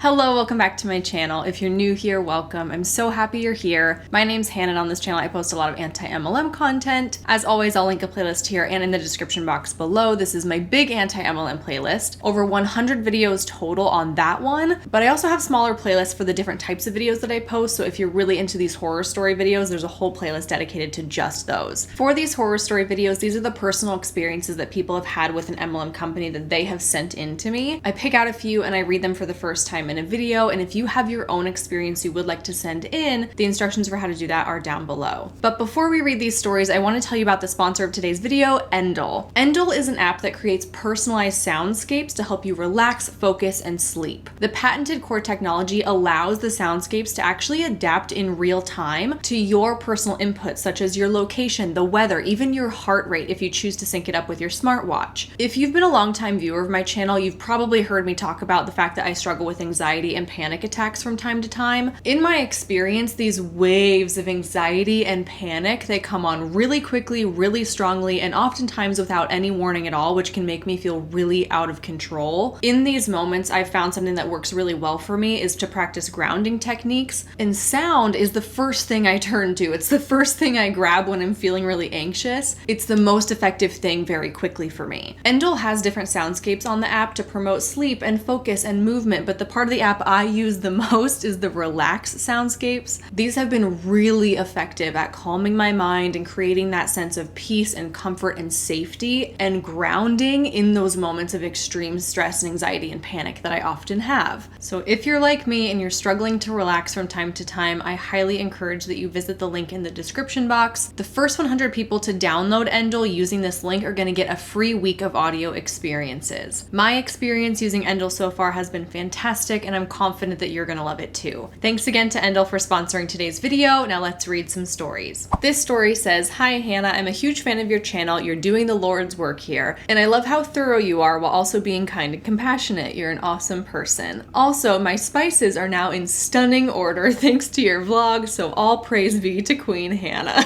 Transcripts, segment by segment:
Hello, welcome back to my channel. If you're new here, welcome. I'm so happy you're here. My name's Hannah, and on this channel I post a lot of anti-MLM content. As always, I'll link a playlist here and in the description box below. This is my big anti-MLM playlist. Over 100 videos total on that one, but I also have smaller playlists for the different types of videos that I post, so if you're really into these horror story videos, there's a whole playlist dedicated to just those. For these horror story videos, these are the personal experiences that people have had with an MLM company that they have sent in to me. I pick out a few and I read them for the first time in a video, and if you have your own experience you would like to send in, the instructions for how to do that are down below. But before we read these stories, I want to tell you about the sponsor of today's video, Endel. Endel is an app that creates personalized soundscapes to help you relax, focus, and sleep. The patented core technology allows the soundscapes to actually adapt in real time to your personal inputs, such as your location, the weather, even your heart rate if you choose to sync it up with your smartwatch. If you've been a longtime viewer of my channel, you've probably heard me talk about the fact that I struggle with anxiety and panic attacks from time to time. In my experience, these waves of anxiety and panic, they come on really quickly, really strongly, and oftentimes without any warning at all, which can make me feel really out of control. In these moments, I've found something that works really well for me is to practice grounding techniques, and sound is the first thing I turn to. It's the first thing I grab when I'm feeling really anxious. It's the most effective thing very quickly for me. Endel has different soundscapes on the app to promote sleep and focus and movement, but the part of the app I use the most is the relax soundscapes. These have been really effective at calming my mind and creating that sense of peace and comfort and safety and grounding in those moments of extreme stress and anxiety and panic that I often have. So if you're like me and you're struggling to relax from time to time, I highly encourage that you visit the link in the description box. The first 100 people to download Endel using this link are going to get a free week of audio experiences. My experience using Endel so far has been fantastic, and I'm confident that you're gonna love it too. Thanks again to Endel for sponsoring today's video. Now let's read some stories. This story says, "Hi Hannah, I'm a huge fan of your channel. You're doing the Lord's work here, and I love how thorough you are while also being kind and compassionate. You're an awesome person. Also, my spices are now in stunning order thanks to your vlog, so all praise be to Queen Hannah."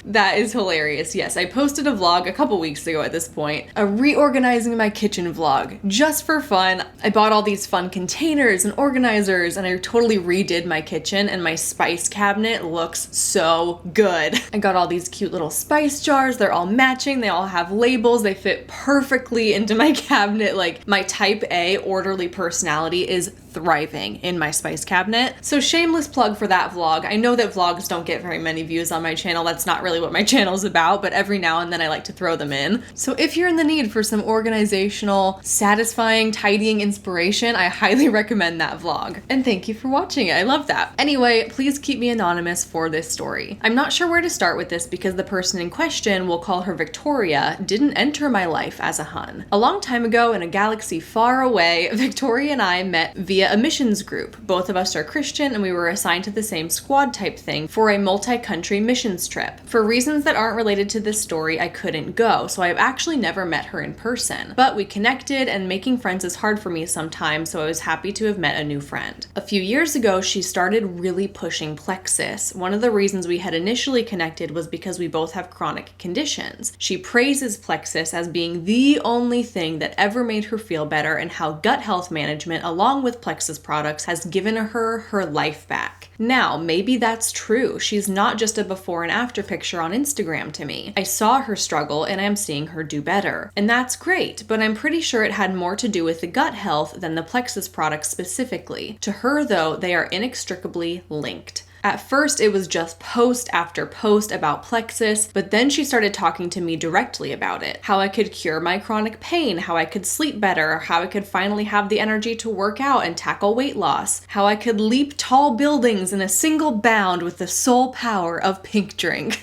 That is hilarious. Yes, I posted a vlog a couple weeks ago at this point, a reorganizing my kitchen vlog, just for fun. I bought all these fun containers and organizers, and I totally redid my kitchen, and my spice cabinet looks so good. I got all these cute little spice jars. They're all matching. They all have labels. They fit perfectly into my cabinet. Like, my type A orderly personality is thriving in my spice cabinet. So shameless plug for that vlog. I know that vlogs don't get very many views on my channel. That's not really what my channel's about, but every now and then I like to throw them in. So if you're in the need for some organizational, satisfying, tidying inspiration, I highly recommend that vlog. And thank you for watching it. I love that. Anyway, please keep me anonymous for this story. I'm not sure where to start with this because the person in question, we'll call her Victoria, didn't enter my life as a hun. A long time ago in a galaxy far away, Victoria and I met via a missions group. Both of us are Christian, and we were assigned to the same squad type thing for a multi-country missions trip. For reasons that aren't related to this story, I couldn't go, so I've actually never met her in person. But we connected, and making friends is hard for me sometimes, so I was happy to have met a new friend. A few years ago, she started really pushing Plexus. One of the reasons we had initially connected was because we both have chronic conditions. She praises Plexus as being the only thing that ever made her feel better, and how gut health management, along with Plexus products, has given her her life back. Now, maybe that's true. She's not just a before and after picture on Instagram to me. I saw her struggle, and I'm seeing her do better. And that's great, but I'm pretty sure it had more to do with the gut health than the Plexus products specifically. To her, though, they are inextricably linked. At first, it was just post after post about Plexus, but then she started talking to me directly about it. How I could cure my chronic pain, how I could sleep better, how I could finally have the energy to work out and tackle weight loss, how I could leap tall buildings in a single bound with the sole power of pink drink.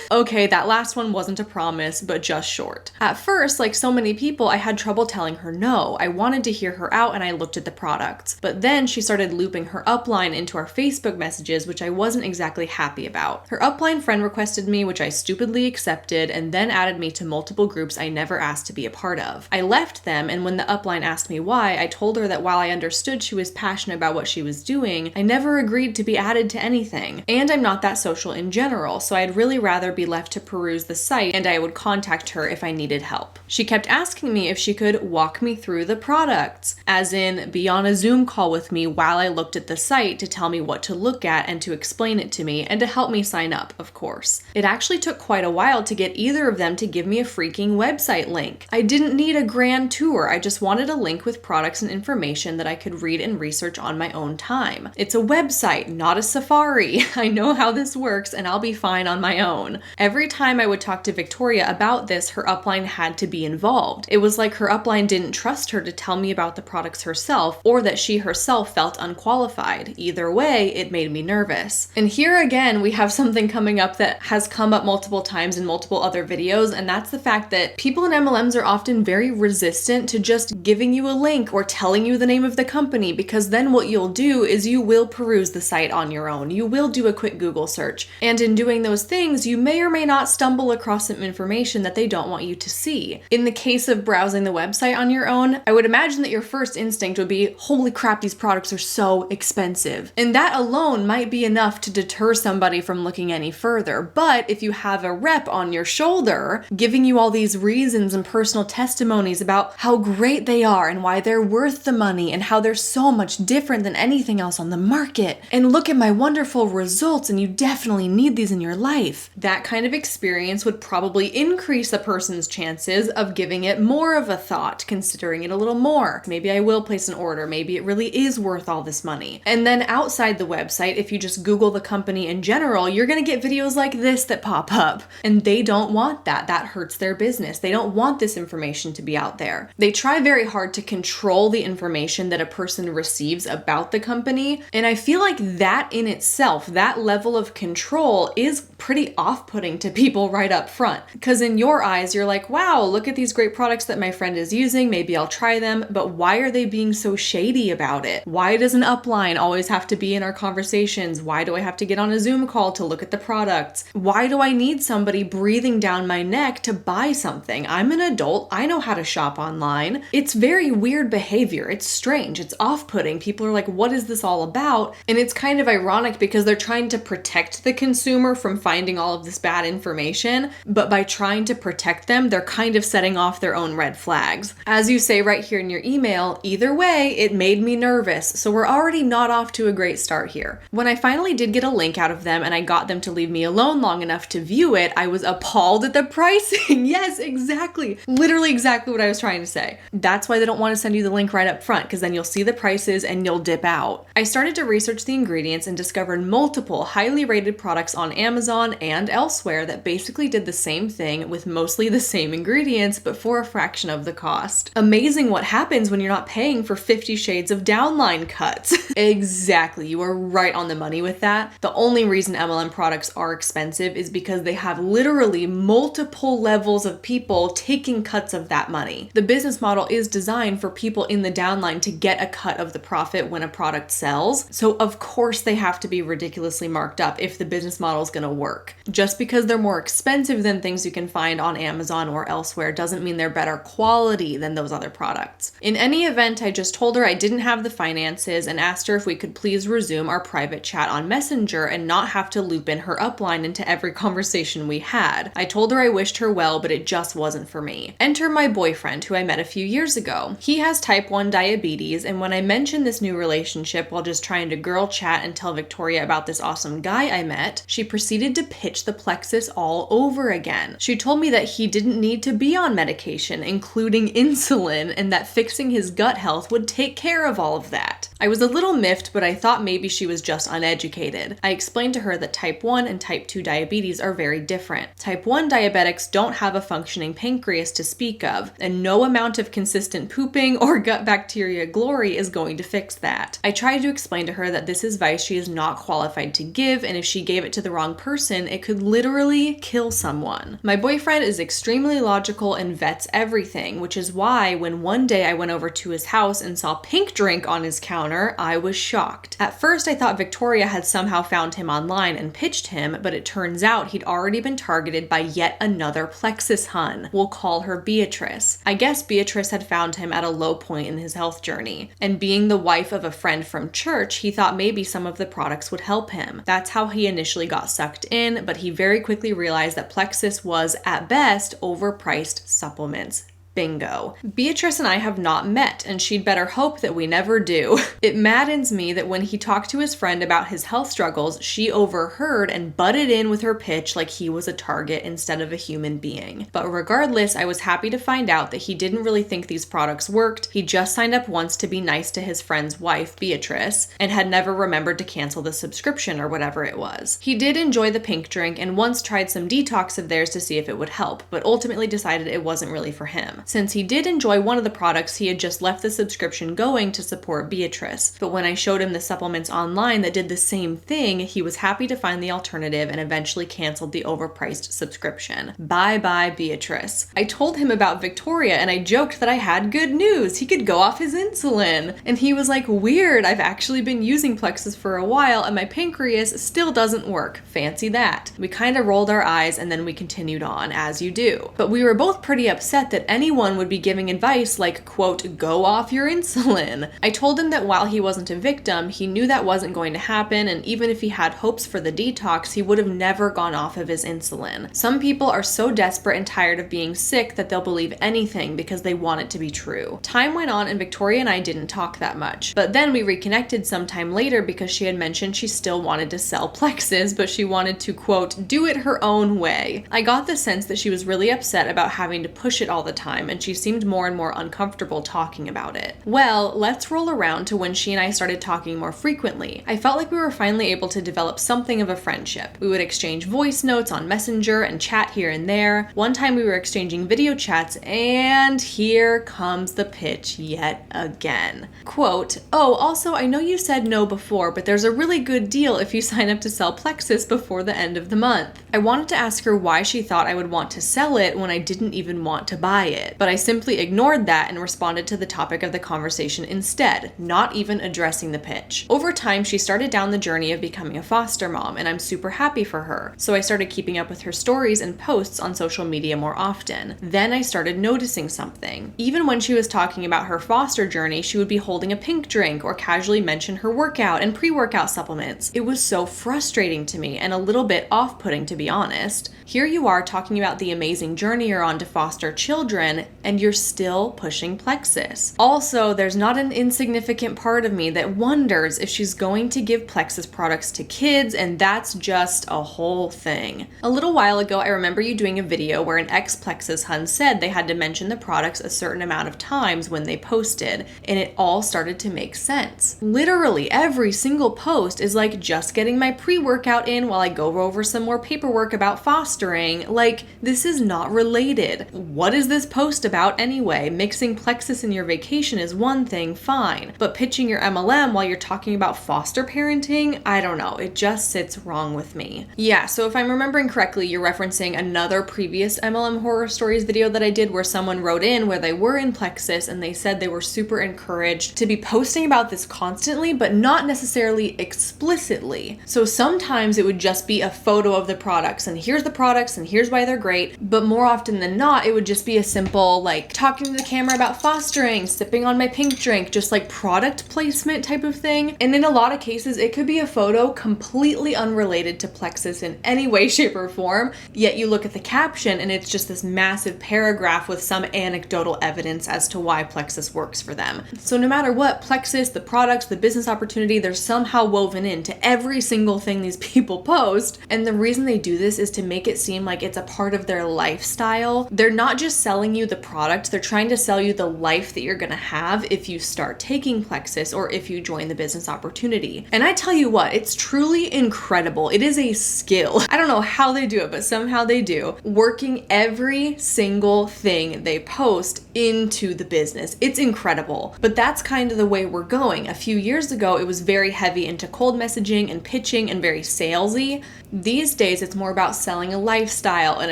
Okay, that last one wasn't a promise, but just short. At first, like so many people, I had trouble telling her no. I wanted to hear her out, and I looked at the products. But then she started looping her upline into our Facebook messages, which which I wasn't exactly happy about. Her upline friend requested me, which I stupidly accepted, and then added me to multiple groups I never asked to be a part of. I left them, and when the upline asked me why, I told her that while I understood she was passionate about what she was doing, I never agreed to be added to anything. And I'm not that social in general, so I'd really rather be left to peruse the site, and I would contact her if I needed help. She kept asking me if she could walk me through the products, as in be on a Zoom call with me while I looked at the site to tell me what to look at and to explain it to me, and to help me sign up, of course. It actually took quite a while to get either of them to give me a freaking website link. I didn't need a grand tour, I just wanted a link with products and information that I could read and research on my own time. It's a website, not a Safari. I know how this works and I'll be fine on my own. Every time I would talk to Victoria about this, her upline had to be involved. It was like her upline didn't trust her to tell me about the products herself, or that she herself felt unqualified. Either way, it made me nervous. And here again, we have something coming up that has come up multiple times in multiple other videos, and that's the fact that people in MLMs are often very resistant to just giving you a link or telling you the name of the company, because then what you'll do is you will peruse the site on your own. You will do a quick Google search. And in doing those things, you may or may not stumble across some information that they don't want you to see. In the case of browsing the website on your own, I would imagine that your first instinct would be, holy crap, these products are so expensive. And that alone might be enough to deter somebody from looking any further. But if you have a rep on your shoulder giving you all these reasons and personal testimonies about how great they are and why they're worth the money and how they're so much different than anything else on the market, and look at my wonderful results and you definitely need these in your life, that kind of experience would probably increase a person's chances of giving it more of a thought, considering it a little more. Maybe I will place an order. Maybe it really is worth all this money. And then outside the website, if you just Google the company in general, you're going to get videos like this that pop up. And they don't want that. That hurts their business. They don't want this information to be out there. They try very hard to control the information that a person receives about the company. And I feel like that in itself, that level of control is pretty off-putting to people right up front. Because in your eyes, you're like, wow, look at these great products that my friend is using. Maybe I'll try them. But why are they being so shady about it? Why does an upline always have to be in our conversations? Why do I have to get on a Zoom call to look at the products? Why do I need somebody breathing down my neck to buy something? I'm an adult. I know how to shop online. It's very weird behavior. It's strange. It's off-putting. People are like, what is this all about? And it's kind of ironic because they're trying to protect the consumer from finding all of this bad information, but by trying to protect them, they're kind of setting off their own red flags. As you say right here in your email, either way, it made me nervous, so we're already not off to a great start here. When I finally did get a link out of them and I got them to leave me alone long enough to view it, I was appalled at the pricing. Yes, exactly. Literally exactly what I was trying to say. That's why they don't want to send you the link right up front, because then you'll see the prices and you'll dip out. I started to research the ingredients and discovered multiple highly rated products on Amazon and elsewhere that basically did the same thing with mostly the same ingredients, but for a fraction of the cost. Amazing what happens when you're not paying for 50 shades of downline cuts. Exactly. You are right on the money with that. The only reason MLM products are expensive is because they have literally multiple levels of people taking cuts of that money. The business model is designed for people in the downline to get a cut of the profit when a product sells. So of course they have to be ridiculously marked up if the business model is going to work. Just because they're more expensive than things you can find on Amazon or elsewhere doesn't mean they're better quality than those other products. In any event, I just told her I didn't have the finances and asked her if we could please resume our private chat on Messenger and not have to loop in her upline into every conversation we had. I told her I wished her well, but it just wasn't for me. Enter my boyfriend, who I met a few years ago. He has type 1 diabetes, and when I mentioned this new relationship while just trying to girl chat and tell Victoria about this awesome guy I met, she proceeded to pitch the plexus all over again. She told me that he didn't need to be on medication, including insulin, and that fixing his gut health would take care of all of that. I was a little miffed, but I thought maybe she was just uneducated. I explained to her that type 1 and type 2 diabetes are very different. Type 1 diabetics don't have a functioning pancreas to speak of, and no amount of consistent pooping or gut bacteria glory is going to fix that. I tried to explain to her that this advice she is not qualified to give, and if she gave it to the wrong person, person, it could literally kill someone. My boyfriend is extremely logical and vets everything, which is why when one day I went over to his house and saw pink drink on his counter, I was shocked. At first, I thought Victoria had somehow found him online and pitched him, but it turns out he'd already been targeted by yet another Plexus hun. We'll call her Beatrice. I guess Beatrice had found him at a low point in his health journey, and being the wife of a friend from church, he thought maybe some of the products would help him. That's how he initially got sucked in, but he very quickly realized that Plexus was, at best, overpriced supplements. Bingo. Beatrice and I have not met, and she'd better hope that we never do. It maddens me that when he talked to his friend about his health struggles, she overheard and butted in with her pitch like he was a target instead of a human being. But regardless, I was happy to find out that he didn't really think these products worked. He just signed up once to be nice to his friend's wife, Beatrice, and had never remembered to cancel the subscription or whatever it was. He did enjoy the pink drink and once tried some detox of theirs to see if it would help, but ultimately decided it wasn't really for him. Since he did enjoy one of the products, he had just left the subscription going to support Beatrice. But when I showed him the supplements online that did the same thing, he was happy to find the alternative and eventually canceled the overpriced subscription. Bye-bye, Beatrice. I told him about Victoria and I joked that I had good news. He could go off his insulin. And he was like, weird, I've actually been using Plexus for a while and my pancreas still doesn't work. Fancy that. We kind of rolled our eyes and then we continued on, as you do. But we were both pretty upset that anyone would be giving advice like, quote, go off your insulin. I told him that while he wasn't a victim, he knew that wasn't going to happen, and even if he had hopes for the detox, he would have never gone off of his insulin. Some people are so desperate and tired of being sick that they'll believe anything because they want it to be true. Time went on and Victoria and I didn't talk that much, but then we reconnected sometime later because she had mentioned she still wanted to sell Plexus, but she wanted to, quote, do it her own way. I got the sense that she was really upset about having to push it all the time, and she seemed more and more uncomfortable talking about it. Well, let's roll around to when she and I started talking more frequently. I felt like we were finally able to develop something of a friendship. We would exchange voice notes on Messenger and chat here and there. One time we were exchanging video chats, and here comes the pitch yet again. Quote, oh, also, I know you said no before, but there's a really good deal if you sign up to sell Plexus before the end of the month. I wanted to ask her why she thought I would want to sell it when I didn't even want to buy it, but I simply ignored that and responded to the topic of the conversation instead, not even addressing the pitch. Over time, she started down the journey of becoming a foster mom, and I'm super happy for her. So I started keeping up with her stories and posts on social media more often. Then I started noticing something. Even when she was talking about her foster journey, she would be holding a pink drink or casually mention her workout and pre-workout supplements. It was so frustrating to me and a little bit off-putting, to be honest. Here you are talking about the amazing journey you're on to foster children, and you're still pushing Plexus. Also, there's not an insignificant part of me that wonders if she's going to give Plexus products to kids, and that's just a whole thing. A little while ago, I remember you doing a video where an ex-Plexus hun said they had to mention the products a certain amount of times when they posted, and it all started to make sense. Literally every single post is like, just getting my pre-workout in while I go over some more paperwork about fostering. Like, this is not related. What is this post about anyway? Mixing Plexus in your vacation is one thing, fine. But pitching your MLM while you're talking about foster parenting? I don't know. It just sits wrong with me. Yeah, so if I'm remembering correctly, you're referencing another previous MLM horror stories video that I did where someone wrote in where they were in Plexus and they said they were super encouraged to be posting about this constantly, but not necessarily explicitly. So sometimes it would just be a photo of the products and here's the products and here's why they're great. But more often than not, it would just be a simple, like, talking to the camera about fostering, sipping on my pink drink, just like product placement type of thing. And in a lot of cases, it could be a photo completely unrelated to Plexus in any way, shape, or form. Yet you look at the caption and it's just this massive paragraph with some anecdotal evidence as to why Plexus works for them. So no matter what, Plexus, the products, the business opportunity, they're somehow woven into every single thing these people post. And the reason they do this is to make it seem like it's a part of their lifestyle. They're not just selling you the product, they're trying to sell you the life that you're gonna have if you start taking Plexus or if you join the business opportunity. And I tell you what, it's truly incredible. It is a skill. I don't know how they do it, but somehow they do. Working every single thing they post into the business. It's incredible. But that's kind of the way we're going. A few years ago, it was very heavy into cold messaging and pitching and very salesy. These days, it's more about selling a lifestyle and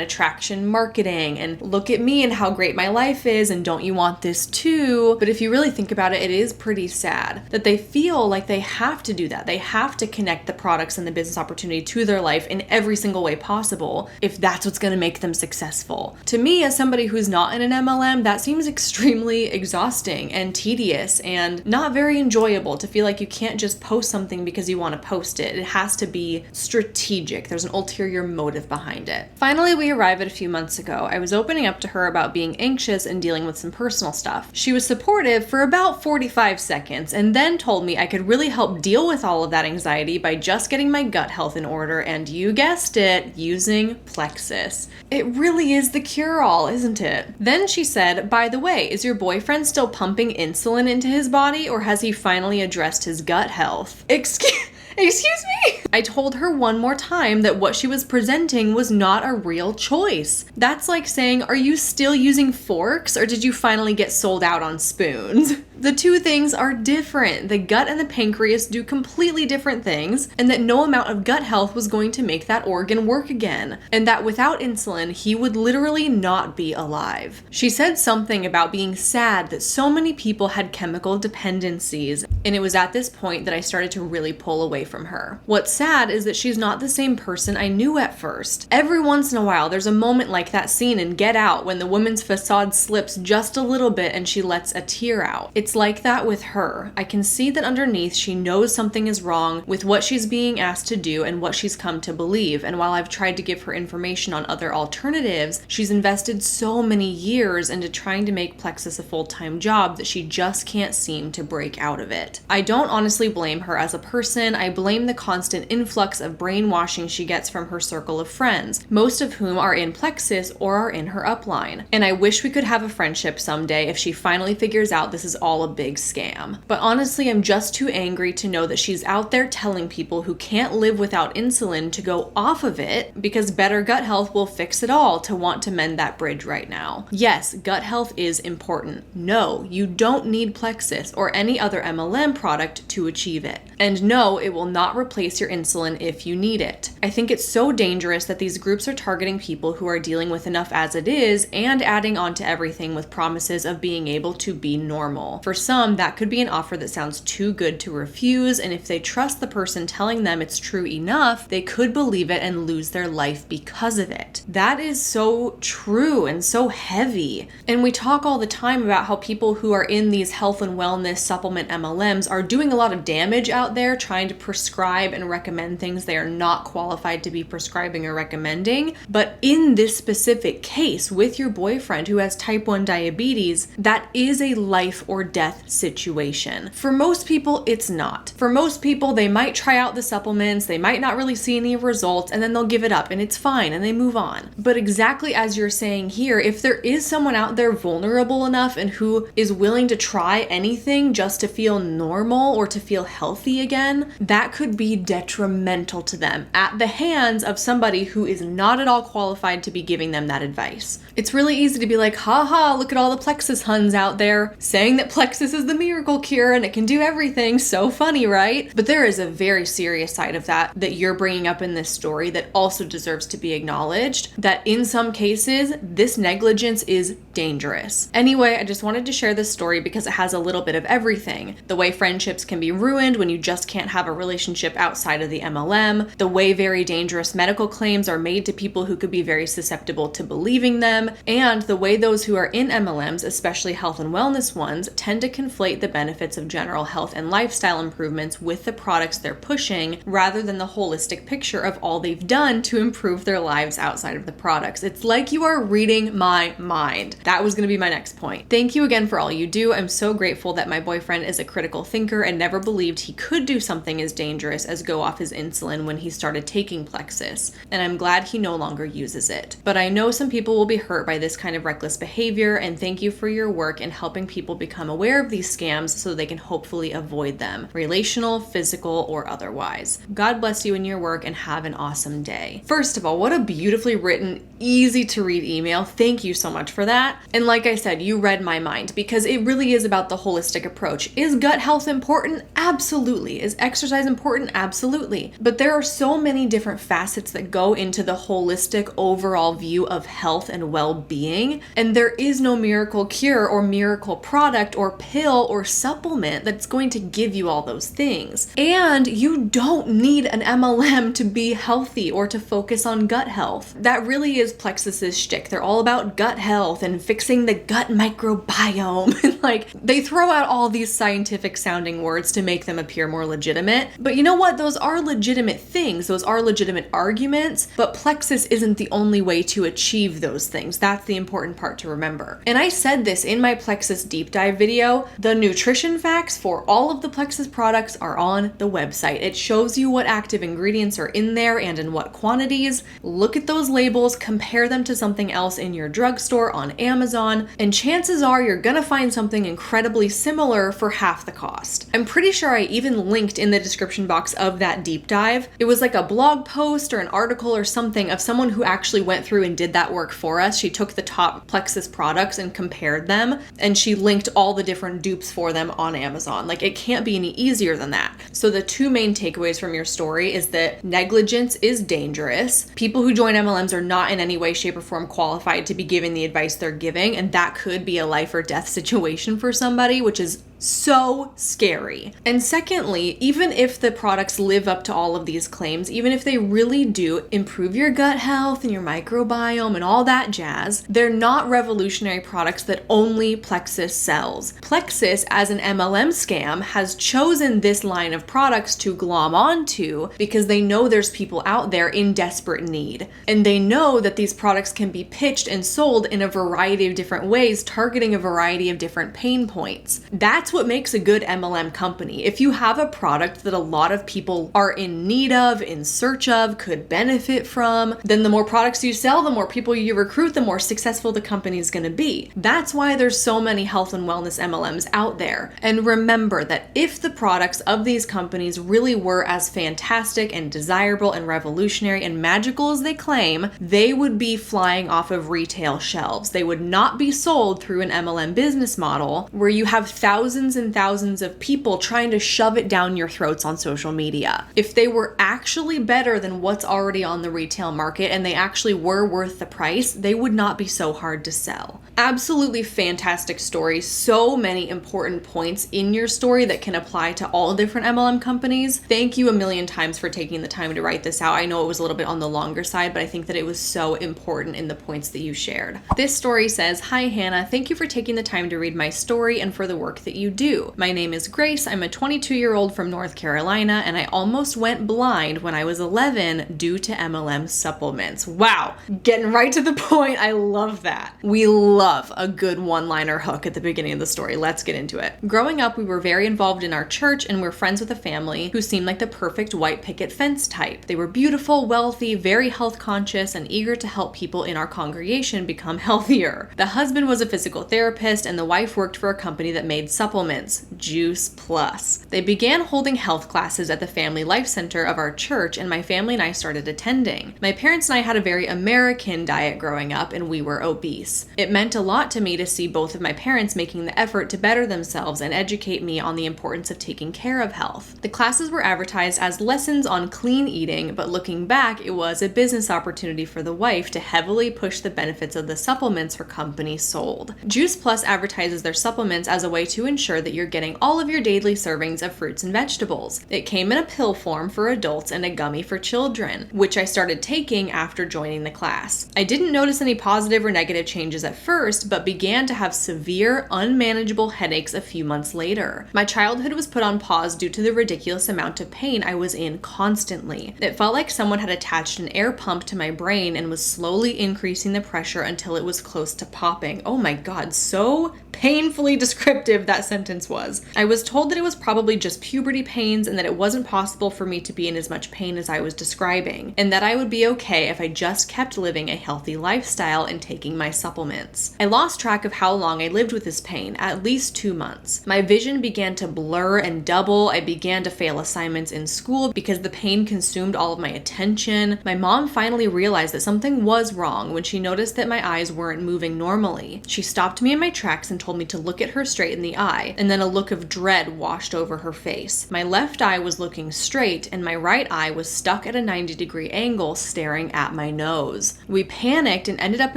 attraction marketing and look at me and how great my life is and don't you want this too? But if you really think about it, it is pretty sad that they feel like they have to do that. They have to connect the products and the business opportunity to their life in every single way possible if that's what's going to make them successful. To me, as somebody who's not in an MLM, that seems extremely exhausting and tedious and not very enjoyable to feel like you can't just post something because you want to post it. It has to be strategic. There's an ulterior motive behind it. Finally, we arrive at a few months ago. I was opening up to her about being anxious and dealing with some personal stuff. She was supportive for about 45 seconds and then told me I could really help deal with all of that anxiety by just getting my gut health in order and, you guessed it, using Plexus. It really is the cure-all, isn't it? Then she said, by the way, is your boyfriend still pumping insulin into his body or has he finally addressed his gut health? Excuse me? I told her one more time that what she was presenting was not a real choice. That's like saying, are you still using forks or did you finally get sold out on spoons? The two things are different. The gut and the pancreas do completely different things, and that no amount of gut health was going to make that organ work again, and that without insulin, he would literally not be alive. She said something about being sad that so many people had chemical dependencies, and it was at this point that I started to really pull away from her. What's sad is that she's not the same person I knew at first. Every once in a while, there's a moment like that scene in Get Out when the woman's facade slips just a little bit and she lets a tear out. It's like that with her. I can see that underneath she knows something is wrong with what she's being asked to do and what she's come to believe, and while I've tried to give her information on other alternatives, she's invested so many years into trying to make Plexus a full-time job that she just can't seem to break out of it. I don't honestly blame her as a person. I blame the constant influx of brainwashing she gets from her circle of friends, most of whom are in Plexus or are in her upline. And I wish we could have a friendship someday if she finally figures out this is all a big scam. But honestly, I'm just too angry to know that she's out there telling people who can't live without insulin to go off of it because better gut health will fix it all to want to mend that bridge right now. Yes, gut health is important. No, you don't need Plexus or any other MLM product to achieve it. And no, it will not replace your insulin if you need it. I think it's so dangerous that these groups are targeting people who are dealing with enough as it is and adding on to everything with promises of being able to be normal. For some, that could be an offer that sounds too good to refuse, and if they trust the person telling them it's true enough, they could believe it and lose their life because of it. That is so true and so heavy. And we talk all the time about how people who are in these health and wellness supplement MLMs are doing a lot of damage out there trying to prescribe and recommend things they are not qualified to be prescribing or recommending. But in this specific case with your boyfriend who has type 1 diabetes, that is a life or death situation. For most people, it's not. For most people, they might try out the supplements, they might not really see any results, and then they'll give it up and it's fine and they move on. But exactly as you're saying here, if there is someone out there vulnerable enough and who is willing to try anything just to feel normal or to feel healthy again, that could be detrimental to them at the hands of somebody who is not at all qualified to be giving them that advice. It's really easy to be like, haha, look at all the Plexus huns out there saying that Plexus is the miracle cure and it can do everything. So funny, right? But there is a very serious side of that you're bringing up in this story that also deserves to be acknowledged, that in some cases, this negligence is dangerous. Anyway, I just wanted to share this story because it has a little bit of everything. The way friendships can be ruined when you just can't have a relationship outside of the MLM, the way very dangerous medical claims are made to people who could be very susceptible to believing them, and the way those who are in MLMs, especially health and wellness ones, tend to conflate the benefits of general health and lifestyle improvements with the products they're pushing rather than the holistic picture of all they've done to improve their lives outside of the products. It's like you are reading my mind. That was going to be my next point. Thank you again for all you do. I'm so grateful that my boyfriend is a critical thinker and never believed he could do something as dangerous as go off his insulin when he started taking Plexus, and I'm glad he no longer uses it. But I know some people will be hurt by this kind of reckless behavior, and thank you for your work in helping people become aware aware of these scams so they can hopefully avoid them, relational, physical, or otherwise. God bless you in your work and have an awesome day. First of all, what a beautifully written, easy to read email. Thank you so much for that. And like I said, you read my mind because it really is about the holistic approach. Is gut health important? Absolutely. Is exercise important? Absolutely. But there are so many different facets that go into the holistic overall view of health and well-being, and there is no miracle cure or miracle product or pill or supplement that's going to give you all those things. And you don't need an MLM to be healthy or to focus on gut health. That really is Plexus's shtick. They're all about gut health and fixing the gut microbiome. Like, they throw out all these scientific sounding words to make them appear more legitimate. But you know what? Those are legitimate things. Those are legitimate arguments, but Plexus isn't the only way to achieve those things. That's the important part to remember. And I said this in my Plexus deep dive video. The nutrition facts for all of the Plexus products are on the website. It shows you what active ingredients are in there and in what quantities. Look at those labels, compare them to something else in your drugstore, on Amazon, and chances are you're gonna find something incredibly similar for half the cost. I'm pretty sure I even linked in the description box of that deep dive. It was like a blog post or an article or something of someone who actually went through and did that work for us. She took the top Plexus products and compared them, and she linked all the different dupes for them on Amazon. Like, it can't be any easier than that. So the two main takeaways from your story is that negligence is dangerous. People who join MLMs are not in any way, shape, or form qualified to be giving the advice they're giving, and that could be a life or death situation for somebody, which is so scary. And secondly, even if the products live up to all of these claims, even if they really do improve your gut health and your microbiome and all that jazz, they're not revolutionary products that only Plexus sells. Plexus, as an MLM scam, has chosen this line of products to glom onto because they know there's people out there in desperate need. And they know that these products can be pitched and sold in a variety of different ways, targeting a variety of different pain points. That's what makes a good MLM company. If you have a product that a lot of people are in need of, in search of, could benefit from, then the more products you sell, the more people you recruit, the more successful the company is going to be. That's why there's so many health and wellness MLMs out there. And remember that if the products of these companies really were as fantastic and desirable and revolutionary and magical as they claim, they would be flying off of retail shelves. They would not be sold through an MLM business model where you have thousands and thousands of people trying to shove it down your throats on social media. If they were actually better than what's already on the retail market and they actually were worth the price, they would not be so hard to sell. Absolutely fantastic story. So many important points in your story that can apply to all different MLM companies. Thank you a million times for taking the time to write this out. I know it was a little bit on the longer side, but I think that it was so important in the points that you shared. This story says, "Hi Hannah, thank you for taking the time to read my story and for the work that you do. My name is Grace. I'm a 22-year-old from North Carolina, and I almost went blind when I was 11 due to MLM supplements." Wow, getting right to the point. I love that. We love a good one-liner hook at the beginning of the story. Let's get into it. Growing up, we were very involved in our church and we're friends with a family who seemed like the perfect white picket fence type. They were beautiful, wealthy, very health conscious, and eager to help people in our congregation become healthier. The husband was a physical therapist and the wife worked for a company that made supplements, Juice Plus. They began holding health classes at the Family Life Center of our church, and my family and I started attending. My parents and I had a very American diet growing up, and we were obese. It meant a lot to me to see both of my parents making the effort to better themselves and educate me on the importance of taking care of health. The classes were advertised as lessons on clean eating, but looking back, it was a business opportunity for the wife to heavily push the benefits of the supplements her company sold. Juice Plus advertises their supplements as a way to ensure that you're getting all of your daily servings of fruits and vegetables. It came in a pill form for adults and a gummy for children, which I started taking after joining the class. I didn't notice any positive or negative changes at first, but began to have severe, unmanageable headaches a few months later. My childhood was put on pause due to the ridiculous amount of pain I was in constantly. It felt like someone had attached an air pump to my brain and was slowly increasing the pressure until it was close to popping. Oh my God, so painfully descriptive that sentence was. I was told that it was probably just puberty pains and that it wasn't possible for me to be in as much pain as I was describing, and that I would be okay if I just kept living a healthy lifestyle and taking my supplements. I lost track of how long I lived with this pain, at least 2 months. My vision began to blur and double. I began to fail assignments in school because the pain consumed all of my attention. My mom finally realized that something was wrong when she noticed that my eyes weren't moving normally. She stopped me in my tracks and told me to look at her straight in the eye, and then a look of dread washed over her face. My left eye was looking straight, and my right eye was stuck at a 90-degree angle staring at my nose. We panicked and ended up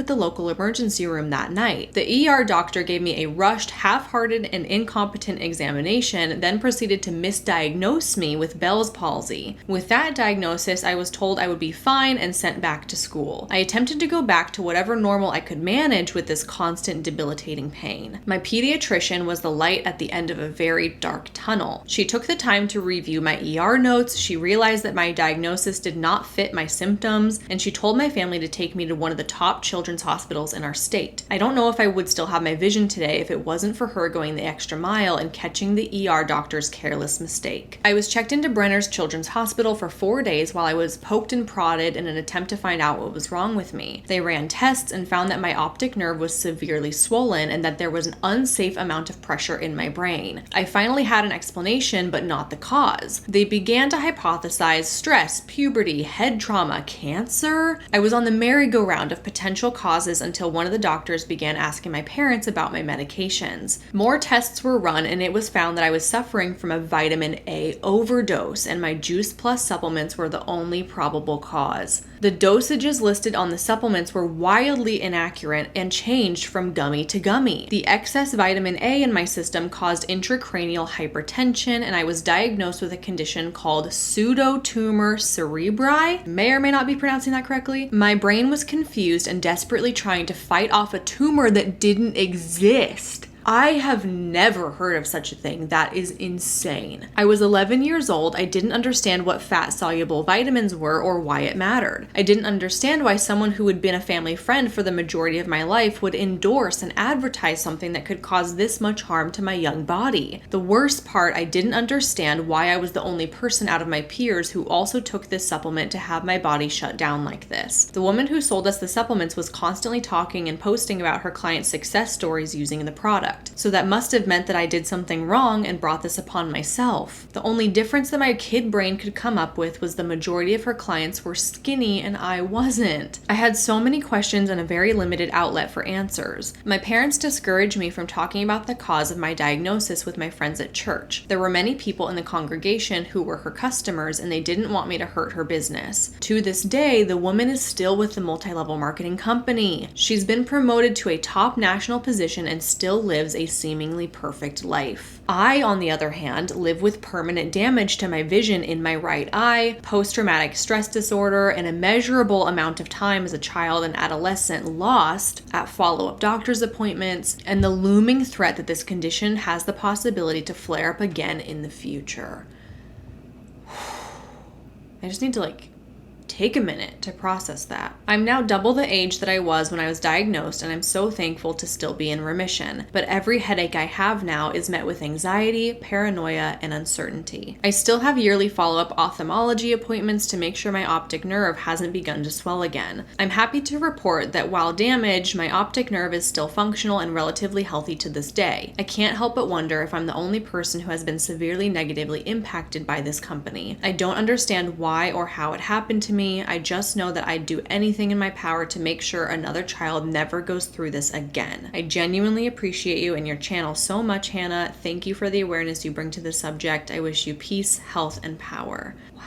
at the local emergency room that night. The ER doctor gave me a rushed, half-hearted, and incompetent examination, then proceeded to misdiagnose me with Bell's palsy. With that diagnosis, I was told I would be fine and sent back to school. I attempted to go back to whatever normal I could manage with this constant debilitating pain. My pediatrician was the light at the end of a very dark tunnel. She took the time to review my ER notes. She realized that my diagnosis did not fit my symptoms, and she told my family to take me to one of the top children's hospitals in our state. I don't know if I would still have my vision today if it wasn't for her going the extra mile and catching the ER doctor's careless mistake. I was checked into Brenner's Children's Hospital for 4 days while I was poked and prodded in an attempt to find out what was wrong with me. They ran tests and found that my optic nerve was severely swollen and that there was an unsafe amount of pressure in my brain. I finally had an explanation, but not the cause. They began to hypothesize stress, puberty, head trauma, cancer. I was on the merry-go-round of potential causes until one of the doctors began asking my parents about my medications. More tests were run, and it was found that I was suffering from a vitamin A overdose, and my Juice Plus supplements were the only probable cause. The dosages listed on the supplements were wildly inaccurate and changed from gummy to gummy. The excess vitamin A in my system caused intracranial hypertension, and I was diagnosed with a condition called pseudotumor cerebri. May or may not be pronouncing that correctly. My brain was confused and desperately trying to fight off a tumor that didn't exist. I have never heard of such a thing. That is insane. I was 11 years old. I didn't understand what fat-soluble vitamins were or why it mattered. I didn't understand why someone who had been a family friend for the majority of my life would endorse and advertise something that could cause this much harm to my young body. The worst part, I didn't understand why I was the only person out of my peers who also took this supplement to have my body shut down like this. The woman who sold us the supplements was constantly talking and posting about her clients' success stories using the product. So that must have meant that I did something wrong and brought this upon myself. The only difference that my kid brain could come up with was the majority of her clients were skinny and I wasn't. I had so many questions and a very limited outlet for answers. My parents discouraged me from talking about the cause of my diagnosis with my friends at church. There were many people in the congregation who were her customers, and they didn't want me to hurt her business. To this day, the woman is still with the multi-level marketing company. She's been promoted to a top national position and still lives a seemingly perfect life. I, on the other hand, live with permanent damage to my vision in my right eye, post-traumatic stress disorder, and a measurable amount of time as a child and adolescent lost at follow-up doctor's appointments, and the looming threat that this condition has the possibility to flare up again in the future. I just need to take a minute to process that. I'm now double the age that I was when I was diagnosed, and I'm so thankful to still be in remission. But every headache I have now is met with anxiety, paranoia, and uncertainty. I still have yearly follow-up ophthalmology appointments to make sure my optic nerve hasn't begun to swell again. I'm happy to report that while damaged, my optic nerve is still functional and relatively healthy to this day. I can't help but wonder if I'm the only person who has been severely negatively impacted by this company. I don't understand why or how it happened to me. I just know that I'd do anything in my power to make sure another child never goes through this again. I genuinely appreciate you and your channel so much, Hannah. Thank you for the awareness you bring to this subject. I wish you peace, health, and power. Wow.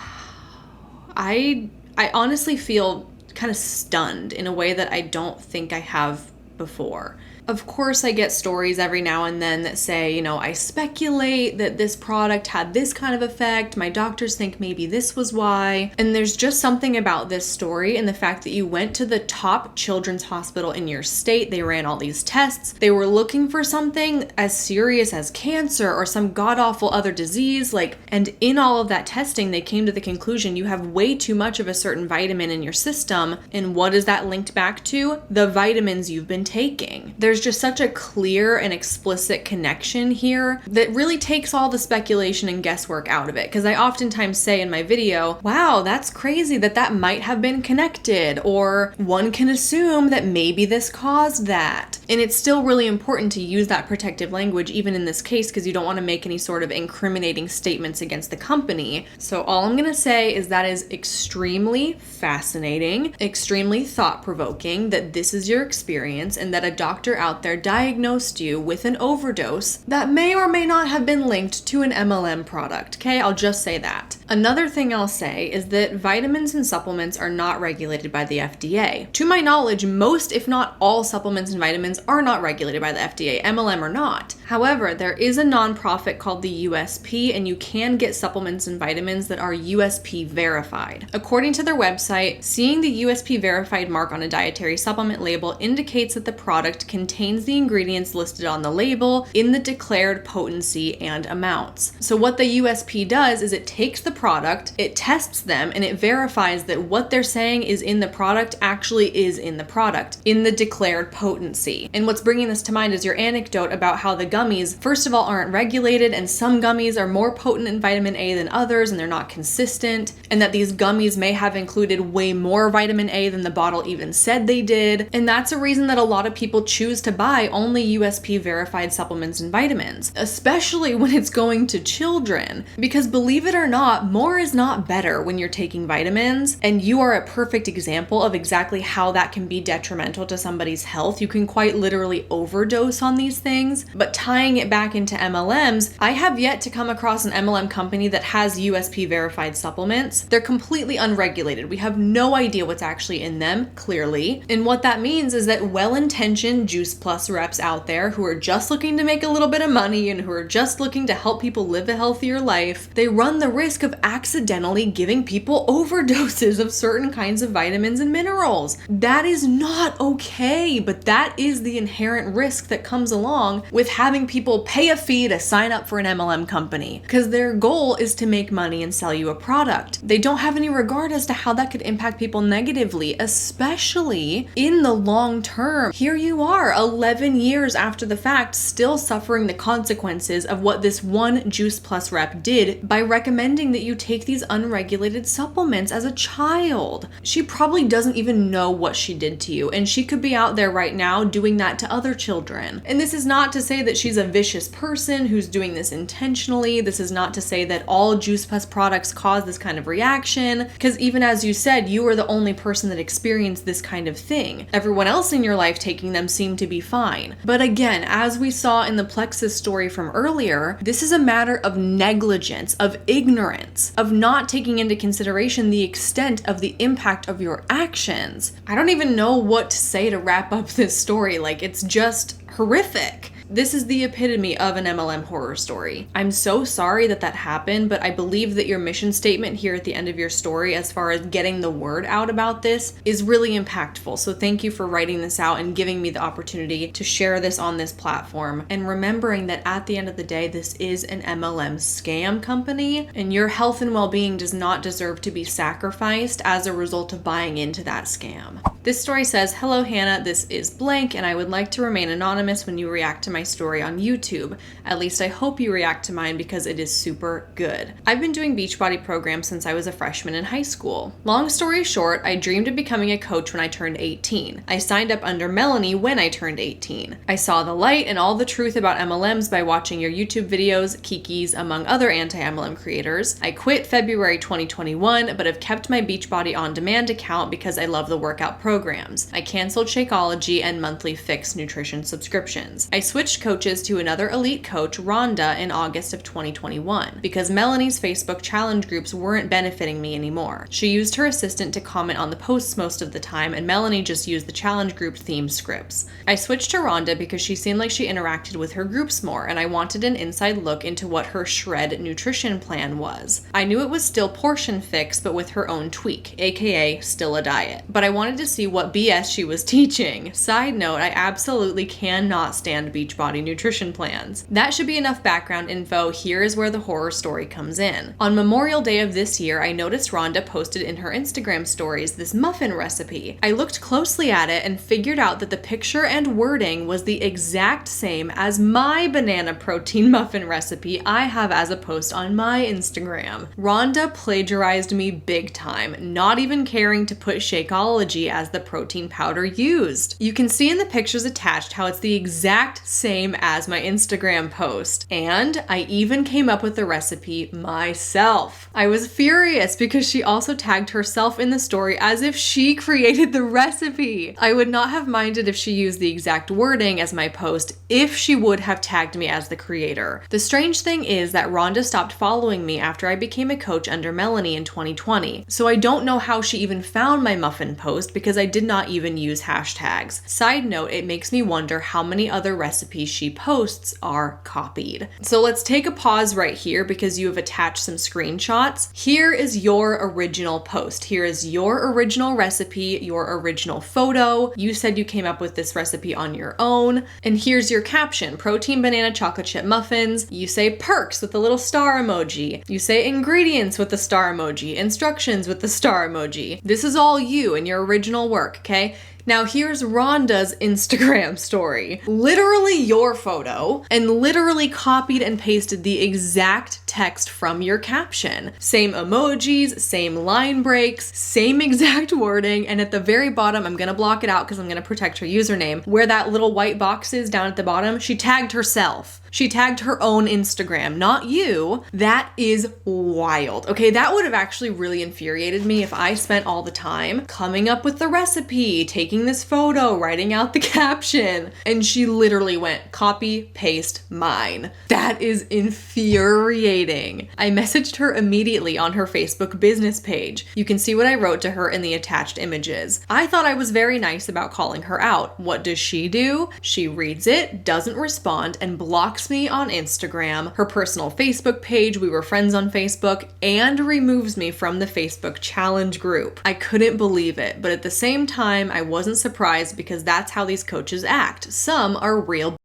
I honestly feel kind of stunned in a way that I don't think I have before. Of course, I get stories every now and then that say, I speculate that this product had this kind of effect. My doctors think maybe this was why. And there's just something about this story and the fact that you went to the top children's hospital in your state. They ran all these tests. They were looking for something as serious as cancer or some god-awful other disease. And in all of that testing, they came to the conclusion you have way too much of a certain vitamin in your system. And what is that linked back to? The vitamins you've been taking. There's there's just such a clear and explicit connection here that really takes all the speculation and guesswork out of it. Because I oftentimes say in my video, wow, that's crazy that might have been connected, or one can assume that maybe this caused that. And it's still really important to use that protective language even in this case, because you don't want to make any sort of incriminating statements against the company. So all I'm going to say is that is extremely fascinating, extremely thought-provoking that this is your experience and that a doctor out there diagnosed you with an overdose that may or may not have been linked to an MLM product. Okay, I'll just say that. Another thing I'll say is that vitamins and supplements are not regulated by the FDA. To my knowledge, most, if not all, supplements and vitamins are not regulated by the FDA, MLM or not. However, there is a nonprofit called the USP, and you can get supplements and vitamins that are USP verified. According to their website, seeing the USP verified mark on a dietary supplement label indicates that the product contains the ingredients listed on the label in the declared potency and amounts. So what the USP does is it takes the product, it tests them, and it verifies that what they're saying is in the product actually is in the product, in the declared potency. And what's bringing this to mind is your anecdote about how the gummies, first of all, aren't regulated, and some gummies are more potent in vitamin A than others, and they're not consistent, and that these gummies may have included way more vitamin A than the bottle even said they did. And that's a reason that a lot of people choose to buy only USP verified supplements and vitamins, especially when it's going to children. Because believe it or not, more is not better when you're taking vitamins, and you are a perfect example of exactly how that can be detrimental to somebody's health. You can quite literally overdose on these things. But tying it back into MLMs, I have yet to come across an MLM company that has USP verified supplements. They're completely unregulated. We have no idea what's actually in them, clearly. And what that means is that well-intentioned Juice Plus reps out there who are just looking to make a little bit of money and who are just looking to help people live a healthier life, they run the risk of accidentally giving people overdoses of certain kinds of vitamins and minerals. That is not okay, but that is the inherent risk that comes along with having people pay a fee to sign up for an MLM company, because their goal is to make money and sell you a product. They don't have any regard as to how that could impact people negatively, especially in the long term. Here you are, 11 years after the fact, still suffering the consequences of what this one Juice Plus rep did by recommending that you take these unregulated supplements as a child. She probably doesn't even know what she did to you, and she could be out there right now doing that to other children. And this is not to say that she's a vicious person who's doing this intentionally. This is not to say that all Juice Plus products cause this kind of reaction, because even as you said, you are the only person that experienced this kind of thing. Everyone else in your life taking them seemed to be fine. But again, as we saw in the Plexus story from earlier, this is a matter of negligence, of ignorance, of not taking into consideration the extent of the impact of your actions. I don't even know what to say to wrap up this story. Like, it's just horrific. This is the epitome of an MLM horror story. I'm so sorry that happened, but I believe that your mission statement here at the end of your story, as far as getting the word out about this, is really impactful. So thank you for writing this out and giving me the opportunity to share this on this platform, and remembering that at the end of the day, this is an MLM scam company, and your health and well-being does not deserve to be sacrificed as a result of buying into that scam. This story says, "Hello Hannah, this is blank, and I would like to remain anonymous when you react to my story on YouTube. At least I hope you react to mine because it is super good. I've been doing Beachbody programs since I was a freshman in high school. Long story short, I dreamed of becoming a coach when I turned 18. I signed up under Melanie when I turned 18. I saw the light and all the truth about MLMs by watching your YouTube videos, Kiki's, among other anti-MLM creators. I quit February 2021, but have kept my Beachbody On Demand account because I love the workout programs. I canceled Shakeology and monthly Fix nutrition subscriptions. I switched coaches to another elite coach, Rhonda, in August of 2021 because Melanie's Facebook challenge groups weren't benefiting me anymore. She used her assistant to comment on the posts most of the time, and Melanie just used the challenge group theme scripts. I switched to Rhonda because she seemed like she interacted with her groups more, and I wanted an inside look into what her shred nutrition plan was. I knew it was still Portion Fix, but with her own tweak, aka still a diet. But I wanted to see what BS she was teaching. Side note, I absolutely cannot stand Beachbody Beachbody nutrition plans. That should be enough background info. Here is where the horror story comes in. On Memorial Day of this year, I noticed Rhonda posted in her Instagram stories this muffin recipe. I looked closely at it and figured out that the picture and wording was the exact same as my banana protein muffin recipe I have as a post on my Instagram. Rhonda plagiarized me big time, not even caring to put Shakeology as the protein powder used. You can see in the pictures attached how it's the exact same as my Instagram post. And I even came up with the recipe myself. I was furious because she also tagged herself in the story as if she created the recipe. I would not have minded if she used the exact wording as my post if she would have tagged me as the creator. The strange thing is that Rhonda stopped following me after I became a coach under Melanie in 2020. So I don't know how she even found my muffin post because I did not even use hashtags. Side note, it makes me wonder how many other recipes she posts are copied. So let's take a pause right here because you have attached some screenshots. Here is your original post. Here is your original recipe, your original photo. You said you came up with this recipe on your own. And here's your caption: protein banana chocolate chip muffins. You say perks with the little star emoji. You say ingredients with the star emoji, instructions with the star emoji. This is all you and your original work, okay? Now here's Rhonda's Instagram story. Literally your photo, and literally copied and pasted the exact text from your caption. Same emojis, same line breaks, same exact wording, and at the very bottom, I'm gonna block it out because I'm gonna protect her username, where that little white box is down at the bottom, she tagged herself. She tagged her own Instagram, not you. That is wild. Okay, that would have actually really infuriated me if I spent all the time coming up with the recipe, taking this photo, writing out the caption, and she literally went copy, paste, mine. That is infuriating. I messaged her immediately on her Facebook business page. You can see what I wrote to her in the attached images. I thought I was very nice about calling her out. What does she do? She reads it, doesn't respond, and blocks me on Instagram, her personal Facebook page, we were friends on Facebook, and removes me from the Facebook challenge group. I couldn't believe it, but at the same time, I wasn't surprised because that's how these coaches act. Some are real.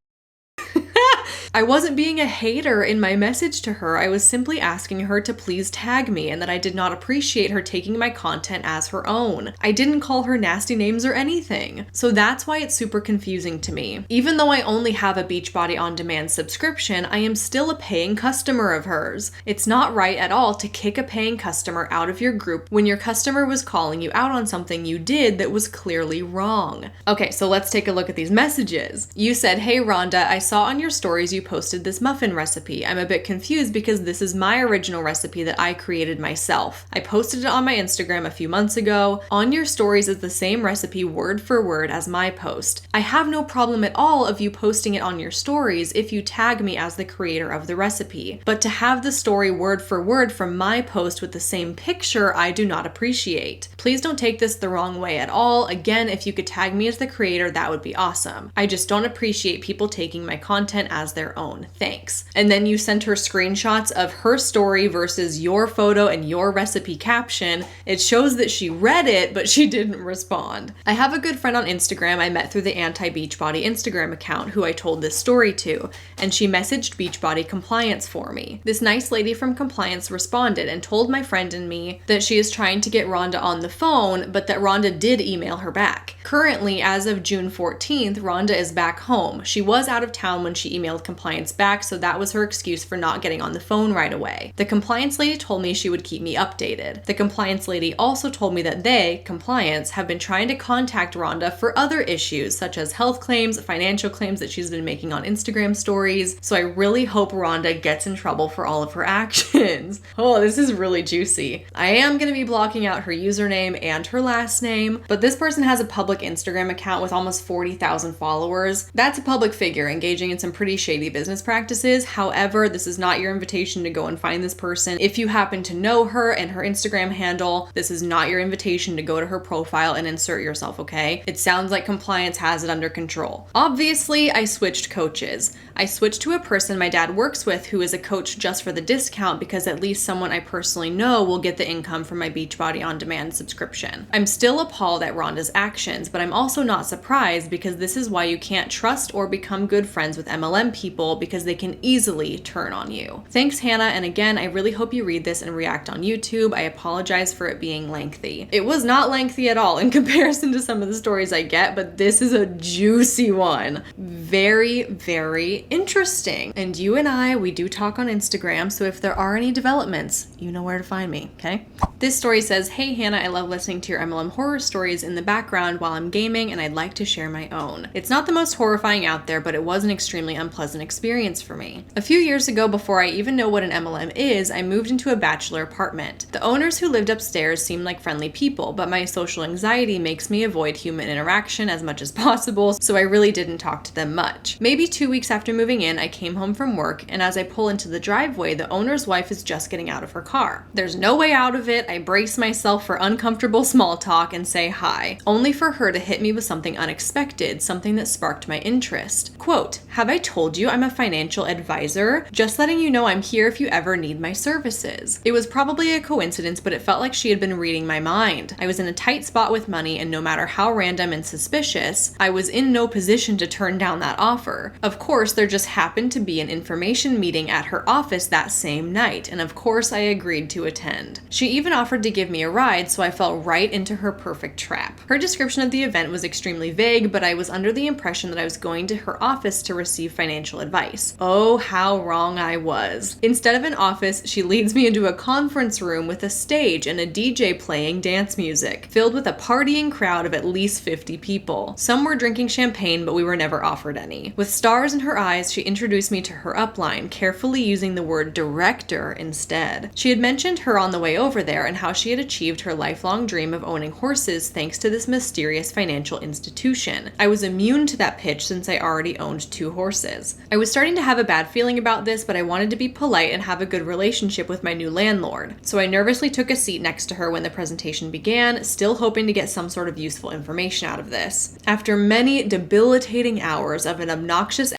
I wasn't being a hater in my message to her. I was simply asking her to please tag me and that I did not appreciate her taking my content as her own. I didn't call her nasty names or anything. So that's why it's super confusing to me. Even though I only have a Beachbody On Demand subscription, I am still a paying customer of hers. It's not right at all to kick a paying customer out of your group when your customer was calling you out on something you did that was clearly wrong. Okay, so let's take a look at these messages. You said, "Hey Rhonda, I saw on your stories you posted this muffin recipe. I'm a bit confused because this is my original recipe that I created myself. I posted it on my Instagram a few months ago. On your stories is the same recipe word for word as my post. I have no problem at all of you posting it on your stories if you tag me as the creator of the recipe. But to have the story word for word from my post with the same picture, I do not appreciate. Please don't take this the wrong way at all. Again, if you could tag me as the creator, that would be awesome. I just don't appreciate people taking my content as their own. Thanks." And then you sent her screenshots of her story versus your photo and your recipe caption. It shows that she read it, but she didn't respond. I have a good friend on Instagram I met through the Anti-Beachbody Instagram account who I told this story to, and she messaged Beachbody Compliance for me. This nice lady from Compliance responded and told my friend and me that she is trying to get Rhonda on the phone, but that Rhonda did email her back. Currently, as of June 14th, Rhonda is back home. She was out of town when she emailed Compliance back, so that was her excuse for not getting on the phone right away. The compliance lady told me she would keep me updated. The compliance lady also told me that they, Compliance, have been trying to contact Rhonda for other issues such as health claims, financial claims that she's been making on Instagram stories, so I really hope Rhonda gets in trouble for all of her actions. Oh, this is really juicy. I am going to be blocking out her username and her last name, but this person has a public Instagram account with almost 40,000 followers. That's a public figure engaging in some pretty shady business practices. However, this is not your invitation to go and find this person. If you happen to know her and her Instagram handle, this is not your invitation to go to her profile and insert yourself, okay? It sounds like compliance has it under control. Obviously, I switched coaches. I switched to a person my dad works with who is a coach just for the discount because at least someone I personally know will get the income from my Beachbody On Demand subscription. I'm still appalled at Rhonda's actions, but I'm also not surprised because this is why you can't trust or become good friends with MLM people because they can easily turn on you. Thanks, Hannah, and again, I really hope you read this and react on YouTube. I apologize for it being lengthy. It was not lengthy at all in comparison to some of the stories I get, but this is a juicy one. Very, very interesting. And you and I, we do talk on Instagram, so if there are any developments, you know where to find me, okay? This story says, "Hey Hannah, I love listening to your MLM horror stories in the background while I'm gaming and I'd like to share my own. It's not the most horrifying out there, but it was an extremely unpleasant experience for me. A few years ago, before I even know what an MLM is, I moved into a bachelor apartment. The owners who lived upstairs seemed like friendly people, but my social anxiety makes me avoid human interaction as much as possible, so I really didn't talk to them much. Maybe 2 weeks after moving in, I came home from work, and as I pull into the driveway, the owner's wife is just getting out of her car. There's no way out of it. I brace myself for uncomfortable small talk and say hi, only for her to hit me with something unexpected, something that sparked my interest. Quote, "Have I told you I'm a financial advisor? Just letting you know I'm here if you ever need my services." It was probably a coincidence, but it felt like she had been reading my mind. I was in a tight spot with money, and no matter how random and suspicious, I was in no position to turn down that offer. Of course, there just happened to be an information meeting at her office that same night, and of course I agreed to attend. She even offered to give me a ride, so I fell right into her perfect trap. Her description of the event was extremely vague, but I was under the impression that I was going to her office to receive financial advice. Oh, how wrong I was. Instead of an office, she leads me into a conference room with a stage and a DJ playing dance music, filled with a partying crowd of at least 50 people. Some were drinking champagne, but we were never offered any. With stars in her eyes, she introduced me to her upline, carefully using the word director instead. She had mentioned her on the way over there and how she had achieved her lifelong dream of owning horses thanks to this mysterious financial institution. I was immune to that pitch since I already owned 2 horses. I was starting to have a bad feeling about this, but I wanted to be polite and have a good relationship with my new landlord. So I nervously took a seat next to her when the presentation began, still hoping to get some sort of useful information out of this. After many debilitating hours of an obnoxious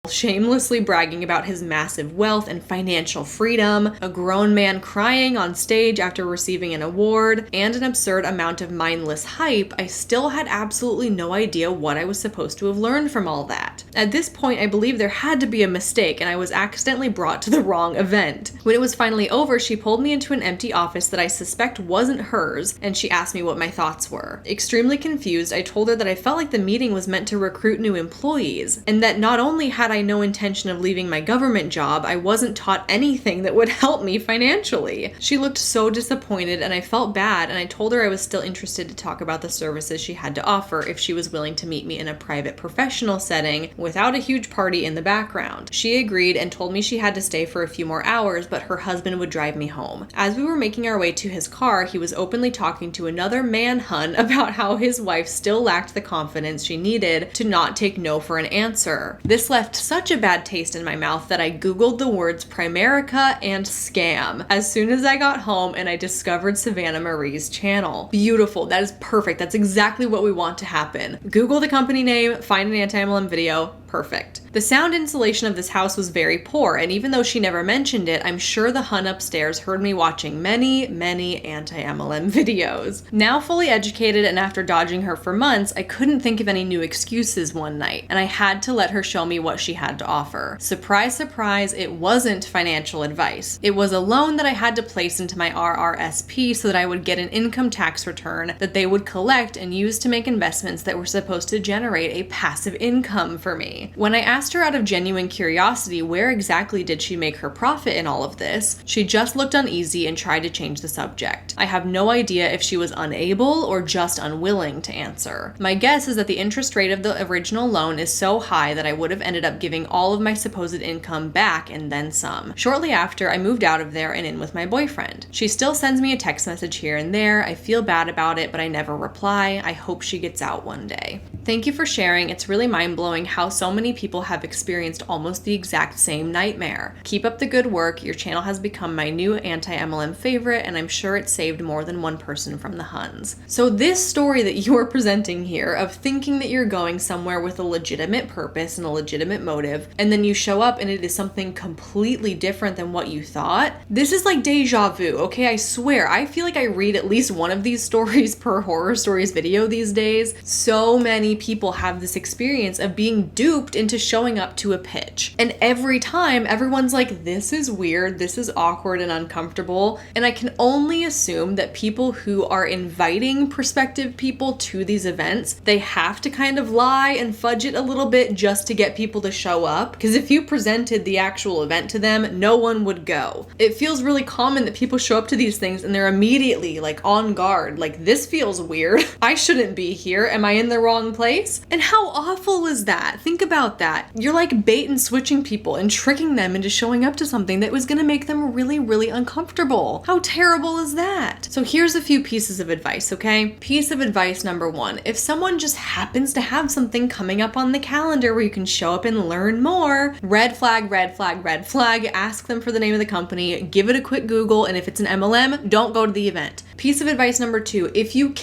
shamelessly bragging about his massive wealth and financial freedom, a grown man crying on stage after receiving an award, and an absurd amount of mindless hype, I still had absolutely no idea what I was supposed to have learned from all that. At this point, I believe there had to be a mistake and I was accidentally brought to the wrong event. When it was finally over, she pulled me into an empty office that I suspect wasn't hers, and she asked me what my thoughts were. Extremely confused, I told her that I felt like the meeting was meant to recruit new employees, and that not only had I no intention of leaving my government job, I wasn't taught anything that would help me financially. She looked so disappointed and I felt bad, and I told her I was still interested to talk about the services she had to offer if she was willing to meet me in a private professional setting without a huge party in the background. She agreed and told me she had to stay for a few more hours, but her husband would drive me home. As we were making our way to his car, he was openly talking to another man hun about how his wife still lacked the confidence she needed to not take no for an answer. This left such a bad taste in my mouth that I googled the words Primerica and scam as soon as I got home, and I discovered Savannah Marie's channel. Beautiful. That is perfect. That's exactly what we want to happen. Google the company name, find an anti-MLM video. Perfect. The sound insulation of this house was very poor, and even though she never mentioned it, I'm sure the hun upstairs heard me watching many anti-MLM videos. Now fully educated and after dodging her for months, I couldn't think of any new excuses one night, and I had to let her show me what she had to offer. Surprise, surprise, it wasn't financial advice. It was a loan that I had to place into my RRSP so that I would get an income tax return that they would collect and use to make investments that were supposed to generate a passive income for me. When I asked her out of genuine curiosity where exactly did she make her profit in all of this, she just looked uneasy and tried to change the subject. I have no idea if she was unable or just unwilling to answer. My guess is that the interest rate of the original loan is so high that I would have ended up giving all of my supposed income back and then some. Shortly after, I moved out of there and in with my boyfriend. She still sends me a text message here and there. I feel bad about it, but I never reply. I hope she gets out one day. Thank you for sharing. It's really mind-blowing how so so many people have experienced almost the exact same nightmare. Keep up the good work. Your channel has become my new anti-MLM favorite, and I'm sure it saved more than one person from the Huns. So this story that you are presenting here of thinking that you're going somewhere with a legitimate purpose and a legitimate motive, and then you show up and it is something completely different than what you thought, this is like deja vu, okay? I swear, I feel like I read at least one of these stories per horror stories video these days. So many people have this experience of being duped into showing up to a pitch. And every time, everyone's like, this is weird, this is awkward and uncomfortable. And I can only assume that people who are inviting prospective people to these events, they have to kind of lie and fudge it a little bit just to get people to show up. Because if you presented the actual event to them, no one would go. It feels really common that people show up to these things and they're immediately like on guard, like, this feels weird. I shouldn't be here. Am I in the wrong place? And how awful is that? Think about that. You're like bait and switching people and tricking them into showing up to something that was gonna make them really, really uncomfortable. How terrible is that? So here's a few pieces of advice, okay? Piece of advice number one, if someone just happens to have something coming up on the calendar where you can show up and learn more, red flag, red flag, red flag, ask them for the name of the company, give it a quick Google, and if it's an MLM, don't go to the event. Piece of advice number two, if you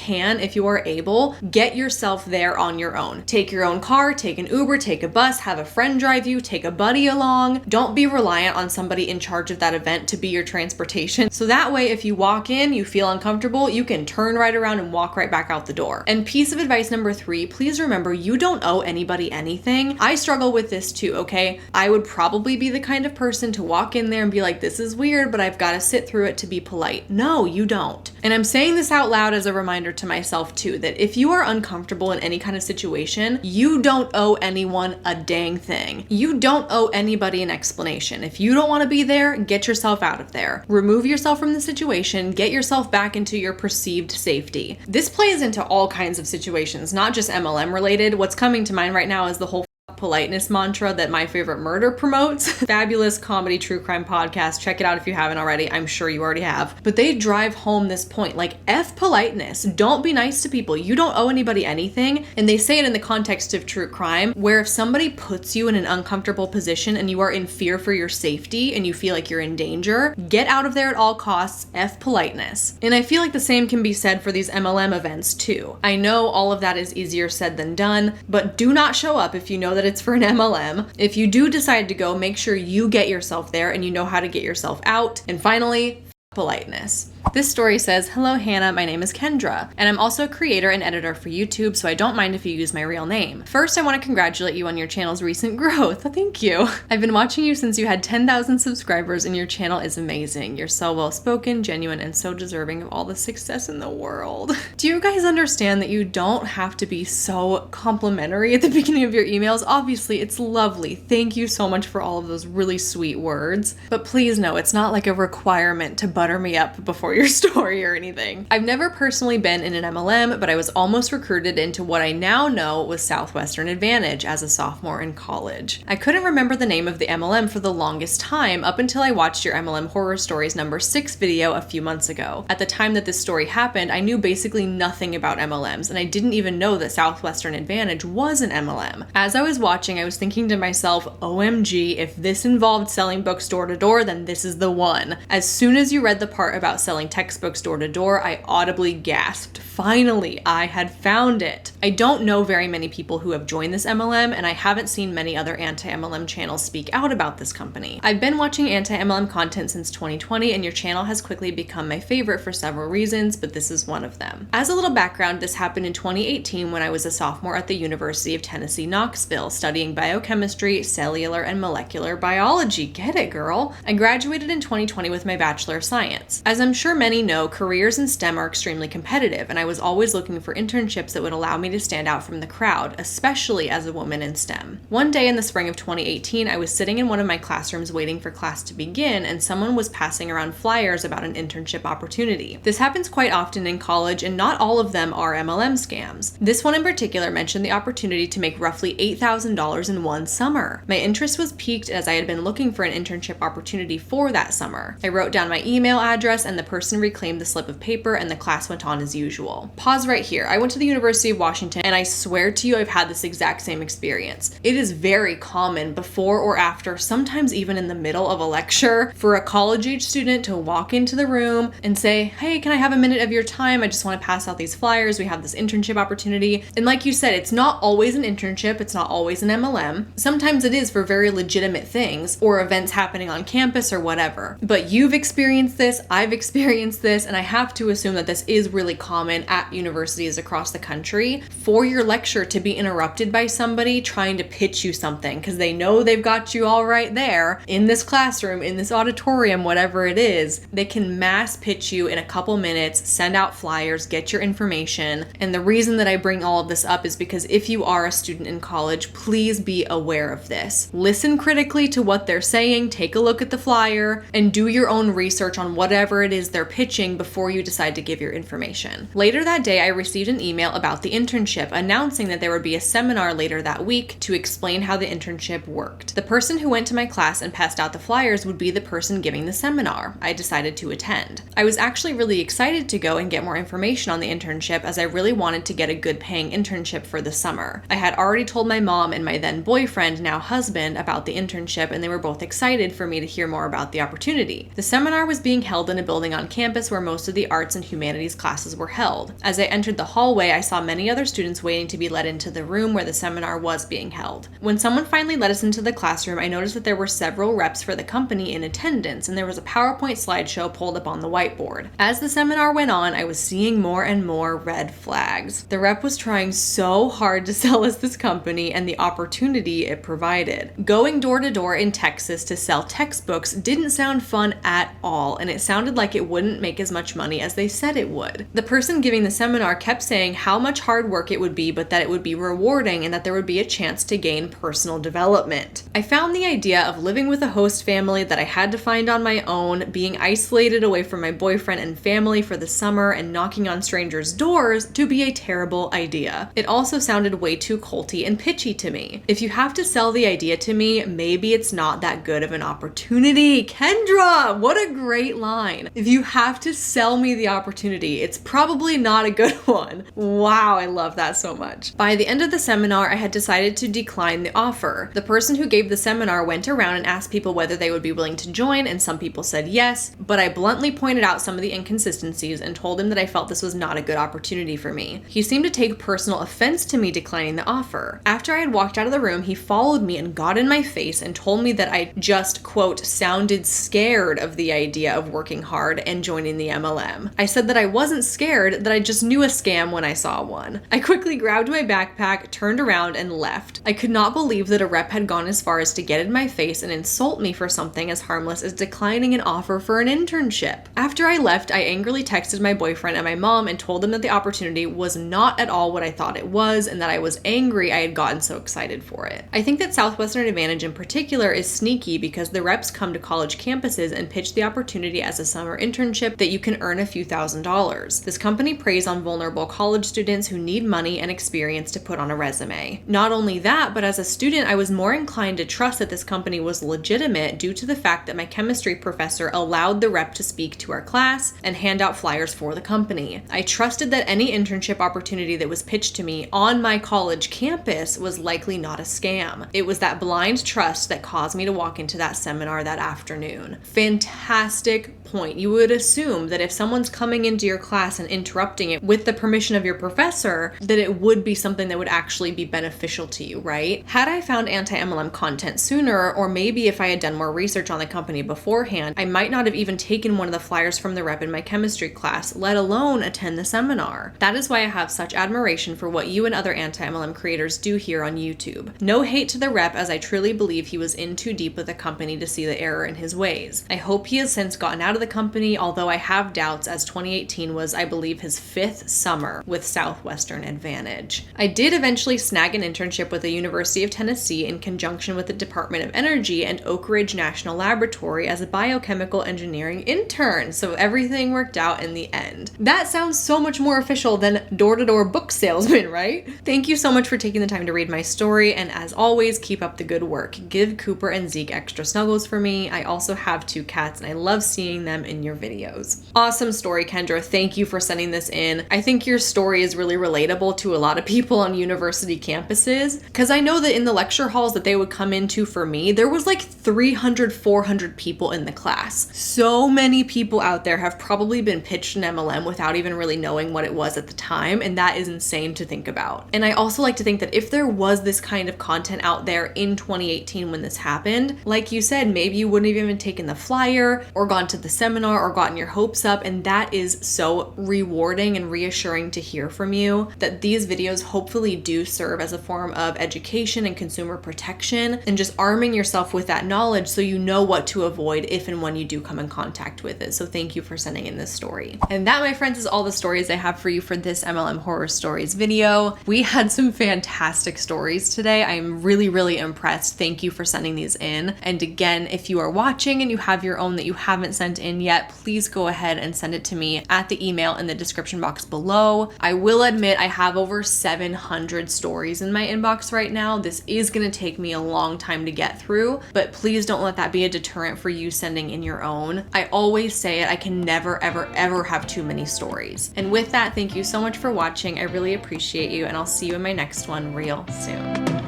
are able, get yourself there on your own. Take your own car, take an Uber, take a bus, have a friend drive you, take a buddy along. Don't be reliant on somebody in charge of that event to be your transportation. So that way, if you walk in, you feel uncomfortable, you can turn right around and walk right back out the door. And piece of advice number three, please remember, you don't owe anybody anything. I struggle with this too, okay? I would probably be the kind of person to walk in there and be like, this is weird, but I've got to sit through it to be polite. No, you don't. And I'm saying this out loud as a reminder to myself too, that if you are uncomfortable in any kind of situation, you don't owe anyone a dang thing. You don't owe anybody an explanation. If you don't want to be there, get yourself out of there. Remove yourself from the situation, get yourself back into your perceived safety. This plays into all kinds of situations, not just MLM related. What's coming to mind right now is the whole politeness mantra that My Favorite Murder promotes. Fabulous comedy true crime podcast. Check it out if you haven't already. I'm sure you already have. But they drive home this point, like, F politeness. Don't be nice to people. You don't owe anybody anything. And they say it in the context of true crime, where if somebody puts you in an uncomfortable position and you are in fear for your safety and you feel like you're in danger, get out of there at all costs. F politeness. And I feel like the same can be said for these MLM events too. I know all of that is easier said than done, but do not show up if you know that it's for an MLM. If you do decide to go, make sure you get yourself there and you know how to get yourself out. And finally, politeness. This story says, hello Hannah, my name is Kendra, and I'm also a creator and editor for YouTube, so I don't mind if you use my real name. First, I want to congratulate you on your channel's recent growth. Thank you. I've been watching you since you had 10,000 subscribers, and your channel is amazing. You're so well-spoken, genuine, and so deserving of all the success in the world. Do you guys understand that you don't have to be so complimentary at the beginning of your emails? Obviously, it's lovely. Thank you so much for all of those really sweet words. But please know, it's not like a requirement to butter me up before your story or anything. I've never personally been in an MLM, but I was almost recruited into what I now know was Southwestern Advantage as a sophomore in college. I couldn't remember the name of the MLM for the longest time up until I watched your MLM Horror Stories number 6 video a few months ago. At the time that this story happened, I knew basically nothing about MLMs, and I didn't even know that Southwestern Advantage was an MLM. As I was watching, I was thinking to myself, OMG, if this involved selling books door to door, then this is the one. As soon as you read the part about selling textbooks door to door, I audibly gasped. Finally, I had found it. I don't know very many people who have joined this MLM, and I haven't seen many other anti-MLM channels speak out about this company. I've been watching anti-MLM content since 2020, and your channel has quickly become my favorite for several reasons, but this is one of them. As a little background, this happened in 2018 when I was a sophomore at the University of Tennessee, Knoxville, studying biochemistry, cellular, and molecular biology. Get it, girl? I graduated in 2020 with my Bachelor of Science. As I'm sure many know, careers in STEM are extremely competitive, and I was always looking for internships that would allow me to stand out from the crowd, especially as a woman in STEM. One day in the spring of 2018, I was sitting in one of my classrooms waiting for class to begin, and someone was passing around flyers about an internship opportunity. This happens quite often in college, and not all of them are MLM scams. This one in particular mentioned the opportunity to make roughly $8,000 in one summer. My interest was piqued as I had been looking for an internship opportunity for that summer. I wrote down my email email address, and the person reclaimed the slip of paper, and the class went on as usual. Pause right here. I went to the University of Washington, and I swear to you, I've had this exact same experience. It is very common before or after, sometimes even in the middle of a lecture, for a college-age student to walk into the room and say, hey, can I have a minute of your time? I just want to pass out these flyers. We have this internship opportunity. And like you said, it's not always an internship. It's not always an MLM. Sometimes it is for very legitimate things or events happening on campus or whatever. But you've experienced this, I've experienced this, and I have to assume that this is really common at universities across the country for your lecture to be interrupted by somebody trying to pitch you something because they know they've got you all right there in this classroom, in this auditorium, whatever it is. They can mass pitch you in a couple minutes, send out flyers, get your information. And the reason that I bring all of this up is because if you are a student in college, please be aware of this. Listen critically to what they're saying, take a look at the flyer, and do your own research on whatever it is they're pitching before you decide to give your information. Later that day, I received an email about the internship announcing that there would be a seminar later that week to explain how the internship worked. The person who went to my class and passed out the flyers would be the person giving the seminar. I decided to attend. I was actually really excited to go and get more information on the internship as I really wanted to get a good paying internship for the summer. I had already told my mom and my then boyfriend, now husband, about the internship, and they were both excited for me to hear more about the opportunity. The seminar was being held in a building on campus where most of the arts and humanities classes were held. As I entered the hallway, I saw many other students waiting to be let into the room where the seminar was being held. When someone finally let us into the classroom, I noticed that there were several reps for the company in attendance, and there was a PowerPoint slideshow pulled up on the whiteboard. As the seminar went on, I was seeing more and more red flags. The rep was trying so hard to sell us this company and the opportunity it provided. Going door to door in Texas to sell textbooks didn't sound fun at all, and it sounded like it wouldn't make as much money as they said it would. The person giving the seminar kept saying how much hard work it would be, but that it would be rewarding and that there would be a chance to gain personal development. I found the idea of living with a host family that I had to find on my own, being isolated away from my boyfriend and family for the summer, and knocking on strangers' doors to be a terrible idea. It also sounded way too culty and pitchy to me. If you have to sell the idea to me, maybe it's not that good of an opportunity. Kendra, what a great line. If you have to sell me the opportunity, it's probably not a good one. Wow, I love that so much. By the end of the seminar, I had decided to decline the offer. The person who gave the seminar went around and asked people whether they would be willing to join, and some people said yes, but I bluntly pointed out some of the inconsistencies and told him that I felt this was not a good opportunity for me. He seemed to take personal offense to me declining the offer. After I had walked out of the room, he followed me and got in my face and told me that I just, quote, sounded scared of the idea of working hard and joining the MLM. I said that I wasn't scared, that I just knew a scam when I saw one. I quickly grabbed my backpack, turned around, and left. I could not believe that a rep had gone as far as to get in my face and insult me for something as harmless as declining an offer for an internship. After I left, I angrily texted my boyfriend and my mom and told them that the opportunity was not at all what I thought it was, and that I was angry I had gotten so excited for it. I think that Southwestern Advantage in particular is sneaky because the reps come to college campuses and pitch the opportunity as a summer internship that you can earn a few $1,000s. This company preys on vulnerable college students who need money and experience to put on a resume. Not only that, but as a student, I was more inclined to trust that this company was legitimate due to the fact that my chemistry professor allowed the rep to speak to our class and hand out flyers for the company. I trusted that any internship opportunity that was pitched to me on my college campus was likely not a scam. It was that blind trust that caused me to walk into that seminar that afternoon. Fantastic point. You would assume that if someone's coming into your class and interrupting it with the permission of your professor, that it would be something that would actually be beneficial to you, right? Had I found anti-MLM content sooner, or maybe if I had done more research on the company beforehand, I might not have even taken one of the flyers from the rep in my chemistry class, let alone attend the seminar. That is why I have such admiration for what you and other anti-MLM creators do here on YouTube. No hate to the rep, as I truly believe he was in too deep with the company to see the error in his ways. I hope he has since gotten out of the company, although I have doubts, as 2018 was, I believe, his 5th summer with Southwestern Advantage. I did eventually snag an internship with the University of Tennessee in conjunction with the Department of Energy and Oak Ridge National Laboratory as a biochemical engineering intern, so everything worked out in the end. That sounds so much more official than door-to-door book salesman, right? Thank you so much for taking the time to read my story, and as always, keep up the good work. Give Cooper and Zeke extra snuggles for me. I also have 2 cats, and I love seeing seeing them in your videos. Awesome story, Kendra. Thank you for sending this in. I think your story is really relatable to a lot of people on university campuses, because I know that in the lecture halls that they would come into for me, there was like 300, 400 people in the class. So many people out there have probably been pitched an MLM without even really knowing what it was at the time, and that is insane to think about. And I also like to think that if there was this kind of content out there in 2018 when this happened, like you said, maybe you wouldn't have even taken the flyer or gone to the seminar or gotten your hopes up, and that is so rewarding and reassuring to hear from you that these videos hopefully do serve as a form of education and consumer protection and just arming yourself with that knowledge so you know what to avoid if and when you do come in contact with it. So thank you for sending in this story. And that, my friends, is all the stories I have for you for this MLM Horror Stories video. We had some fantastic stories today. I'm really, really impressed. Thank you for sending these in. And again, if you are watching and you have your own that you haven't sent in yet, please go ahead and send it to me at the email in the description box below. I will admit I have over 700 stories in my inbox right now. This is going to take me a long time to get through, but please don't let that be a deterrent for you sending in your own. I always say it, I can never, ever, ever have too many stories. And with that, thank you so much for watching. I really appreciate you, and I'll see you in my next one real soon.